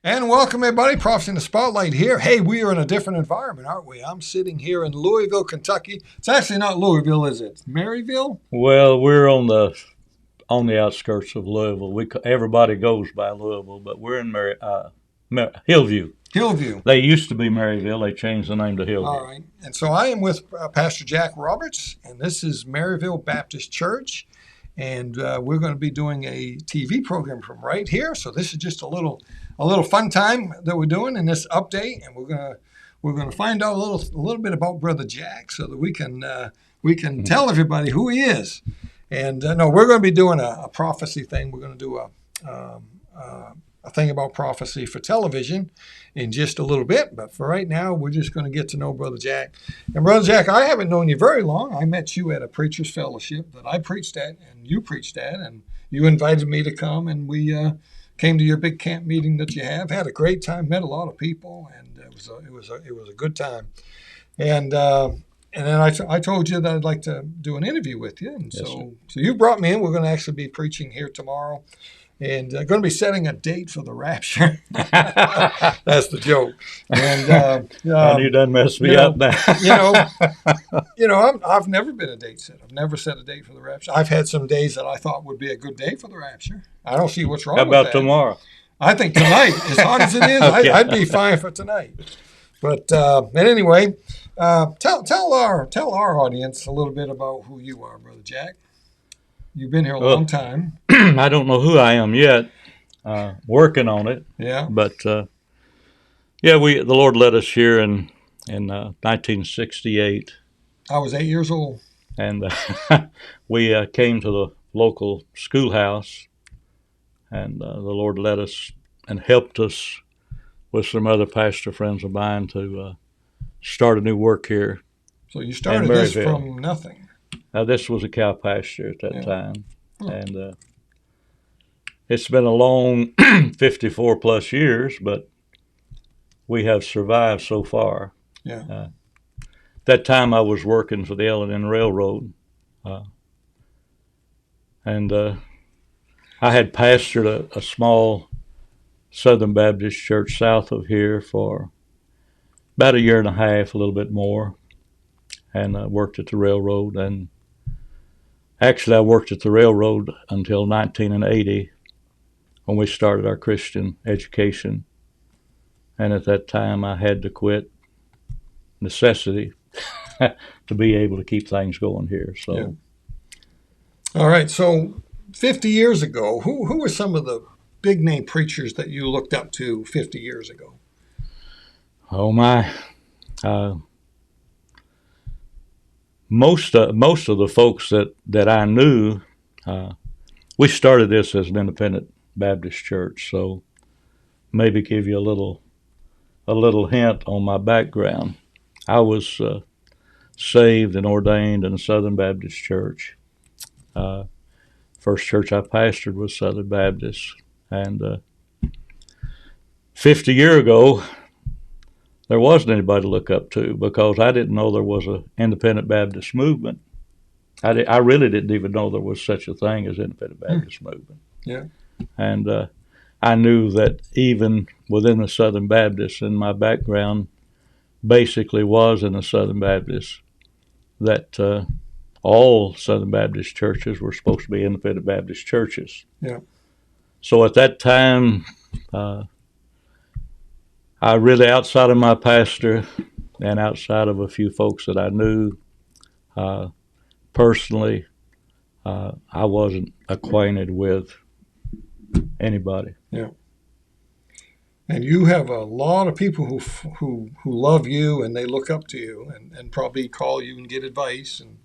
And welcome, everybody. Prophets in the Spotlight here. Hey, we are in a different environment, aren't we? I'm sitting here in Louisville, Kentucky. It's actually not Louisville, is it? Maryville? Well, we're on the outskirts of Louisville. Everybody goes by Louisville, but we're in Hillview. Hillview. They used to be Maryville. They changed the name to Hillview. All right. And so I am with Pastor Jack Roberts, and this is Maryville Baptist Church. And we're going to be doing a TV program from right here. So this is just a little fun time that we're doing in this update, and we're gonna find out a little bit about Brother Jack, so that we can tell everybody who he is. And no, we're going to be doing a prophecy thing. We're going to do a thing about prophecy for television in just a little bit. But for right now, we're just going to get to know Brother Jack. And Brother Jack, I haven't known you very long. I met you at a preacher's fellowship that I preached at, and you preached at, and you invited me to come, and we came to your big camp meeting that you have. Had a great time, met a lot of people, and it was a good time. And then I told you that I'd like to do an interview with you, and Yes, so you brought me in. We're going to actually be preaching here tomorrow, and going to be setting a date for the rapture. That's the joke. And And you done messed me up now. I've never been a date setter. I've never set a date for the rapture. I've had some days that I thought would be a good day for the rapture. I don't see what's wrong How with that. about tomorrow? I think tonight, as hot as it is, Okay. I'd be fine for tonight. But anyway, tell our audience a little bit about who you are, Brother Jack. You've been here a long time. I don't know who I am yet. Working on it. Yeah. But the Lord led us here in 1968. I was 8 years old. And we came to the local schoolhouse, and the Lord led us and helped us with some other pastor friends of mine to start a new work here. So you started this from nothing. Now, this was a cow pasture at that time, Hmm. and it's been a long 54 plus years, but we have survived so far. Yeah. That time I was working for the L&N Railroad, and I had pastored a small Southern Baptist church south of here for about a year and a half, a little bit more, and I worked at the railroad. And actually, I worked at the railroad until 1980 when we started our Christian education. And at that time, I had to quit necessity to be able to keep things going here. So, Yeah. All right. So 50 years ago, who were some of the big name preachers that you looked up to 50 years ago? oh my, most of the folks that I knew, we started this as an independent Baptist church. So maybe give you a little hint on my background. I was saved and ordained in a Southern Baptist church. First church I pastored was Southern Baptist, and 50 years ago, there wasn't anybody to look up to because I didn't know there was an independent Baptist movement. I really didn't even know there was such a thing as independent Baptist movement. Yeah. And I knew that even within the Southern Baptist, and my background basically was in the Southern Baptist, that all Southern Baptist churches were supposed to be independent Baptist churches. Yeah. So at that time, I really, outside of my pastor and outside of a few folks that I knew personally, I wasn't acquainted with anybody. Yeah. And you have a lot of people who love you, and they look up to you, and probably call you and get advice. And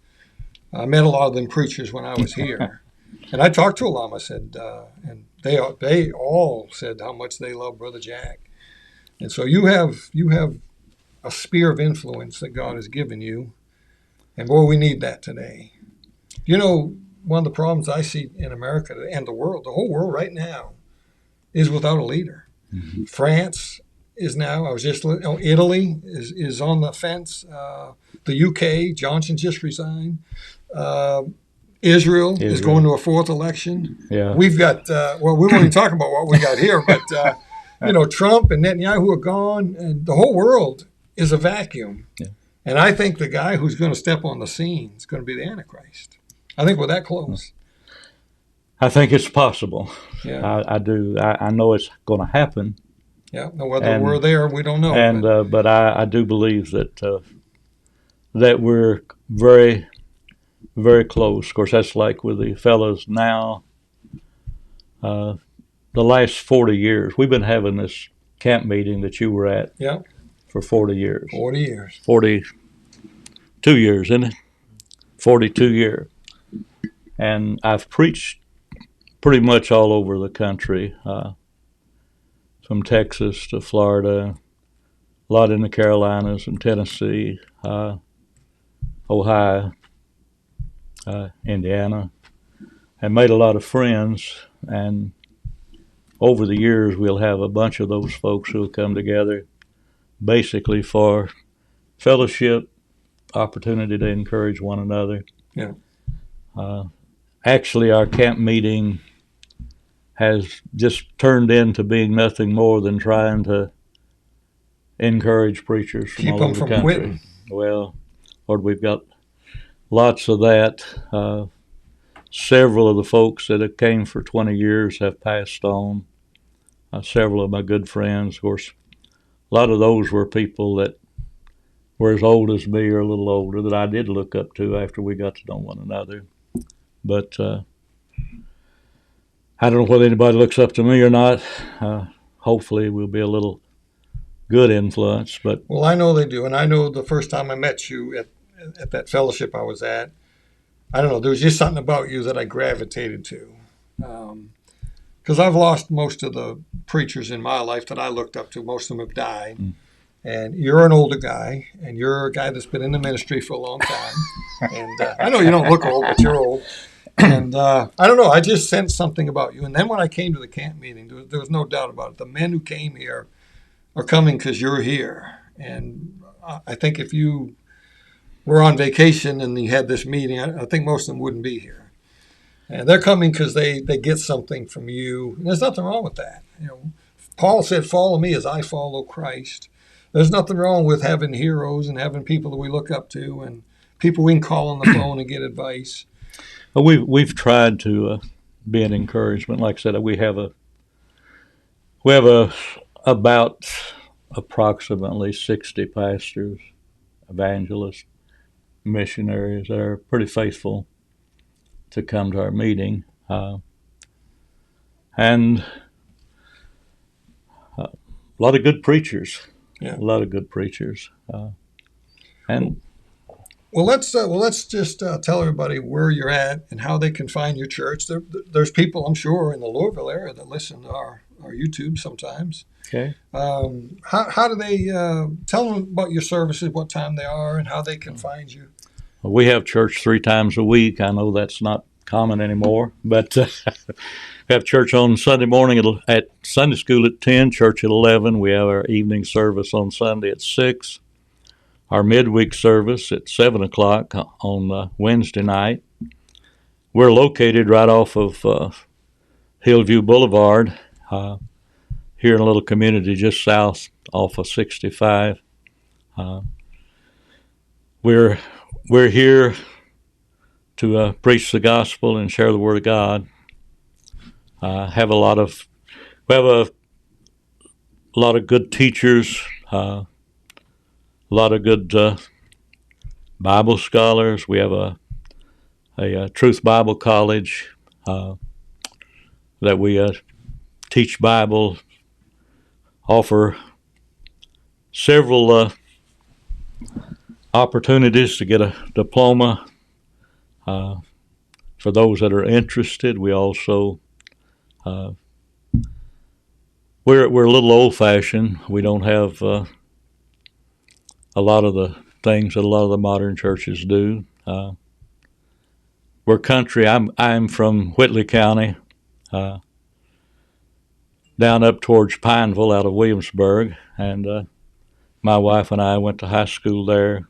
I met a lot of them preachers when I was here, and I talked to a lot of them. I said, and they all said how much they love Brother Jack. And so you have a sphere of influence that God has given you, and boy, we need that today. You know, one of the problems I see in America and the whole world right now, is without a leader. Mm-hmm. France is now. Italy is on the fence. The UK, Johnson just resigned. Israel is going to a fourth election. Yeah. We've got. We won't even talk about what we got here, but Trump and Netanyahu are gone, and the whole world is a vacuum. Yeah. And I think the guy who's going to step on the scene is going to be the Antichrist. I think we're that close. I think it's possible. Yeah. I do. I know it's going to happen. Yeah. Now, whether we're there, we don't know. And but I do believe that that we're very, very close. Of course, that's like with the fellows now. The last 40 years, we've been having this camp meeting that you were at. Yeah. For 40 years. 40 years. 42 years, isn't it? 42 years. And I've preached pretty much all over the country, from Texas to Florida, a lot in the Carolinas and Tennessee, Ohio, Indiana, and made a lot of friends. And over the years, we'll have a bunch of those folks who will come together basically for fellowship, opportunity to encourage one another. Yeah. Actually, our camp meeting has just turned into being nothing more than trying to encourage preachers from all over the country. Quitting. Well, Lord, we've got lots of that. Several of the folks that have came for 20 years have passed on. Several of my good friends, of course, a lot of those were people that were as old as me or a little older that I did look up to after we got to know one another. But I don't know whether anybody looks up to me or not. Hopefully we'll be a little good influence. But well, I know they do. And I know the first time I met you at that fellowship I was at, I don't know, there was just something about you that I gravitated to. Because I've lost most of the preachers in my life that I looked up to. Most of them have died. And you're an older guy, and you're a guy that's been in the ministry for a long time. And I know you don't look old, but you're old. And I don't know, I just sensed something about you. And then when I came to the camp meeting, there was no doubt about it. The men who came here are coming because you're here. And I think if you were on vacation and you had this meeting, I think most of them wouldn't be here. And they're coming because they get something from you. And there's nothing wrong with that. Paul said, follow me as I follow Christ. There's nothing wrong with having heroes and having people that we look up to and people we can call on the phone and get advice. We've tried to be an encouragement. Like I said, we have about approximately 60 pastors, evangelists, missionaries that are pretty faithful to come to our meeting, and a lot of good preachers. Yeah. A lot of good preachers. And well, let's just tell everybody where you're at and how they can find your church. There's people, I'm sure, in the Louisville area that listen to our YouTube sometimes. Okay. How do they tell them about your services, what time they are, and how they can find you? We have church 3 times a week. I know that's not common anymore, but we have church on Sunday morning at Sunday school at 10, church at 11. We have our evening service on Sunday at 6. Our midweek service at 7 o'clock on Wednesday night. We're located right off of Hillview Boulevard, here in a little community just south off of 65. We're here to preach the gospel and share the word of God. We have a lot of good teachers, a lot of good Bible scholars. We have a Truth Bible College that we teach Bible, offer several opportunities to get a diploma for those that are interested. We also we're a little old-fashioned. We don't have a lot of the things that a lot of the modern churches do. We're country. I'm from Whitley County, down up towards Pineville out of Williamsburg, and my wife and I went to high school there.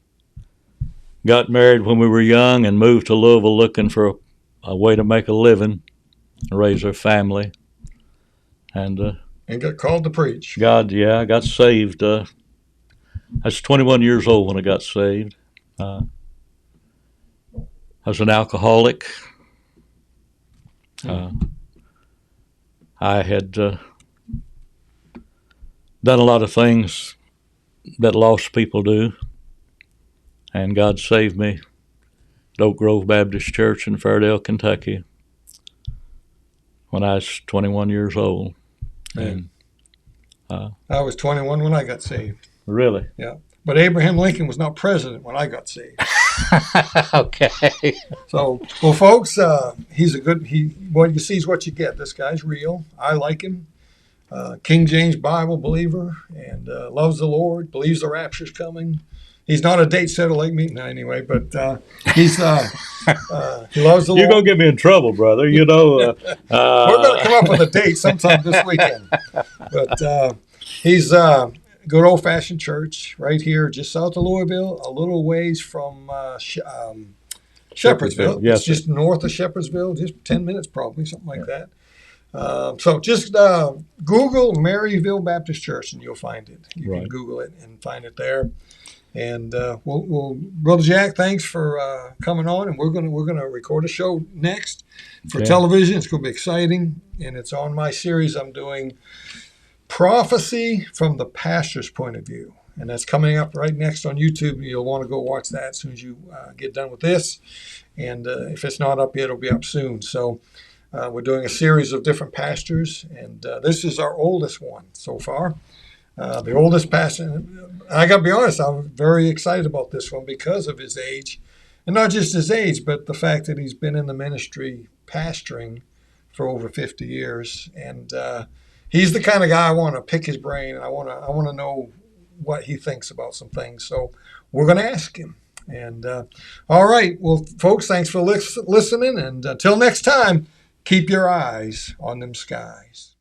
Got married when we were young and moved to Louisville looking for a way to make a living and raise our family. And And got called to preach. I got saved. I was 21 years old when I got saved. I was an alcoholic. I had done a lot of things that lost people do, and God saved me at Oak Grove Baptist Church in Fairdale, Kentucky, when I was 21 years old. And I was 21 when I got saved. Really? Yeah. But Abraham Lincoln was not president when I got saved. Okay. So, well, folks, he's a good. What you see is what you get. This guy's real. I like him. King James Bible believer, and loves the Lord. Believes the rapture's coming. He's not a date setter like me, anyway. But he loves the Lord. You're gonna get me in trouble, brother. You know. We're going to come up with a date sometime this weekend. But he's good old-fashioned church right here, just south of Louisville, a little ways from Shepherdsville. Yes, it's just north of Shepherdsville, just 10 minutes probably, something like that. So just Google Maryville Baptist Church and you'll find it. You can Google it and find it there. And we'll Brother Jack, thanks for coming on. And we're gonna record a show next for television. It's gonna be exciting, and it's on my series I'm doing, Prophecy from the Pastor's Point of View. And that's coming up right next on YouTube. You'll want to go watch that as soon as you get done with this. And if it's not up yet, it'll be up soon. So we're doing a series of different pastors, and this is our oldest one so far. The oldest pastor. I got to be honest, I'm very excited about this one because of his age. And not just his age, but the fact that he's been in the ministry pastoring for over 50 years. And he's the kind of guy I want to pick his brain, and I want to know what he thinks about some things. So we're going to ask him. And all right, well, folks, thanks for listening. And until next time, keep your eyes on them skies.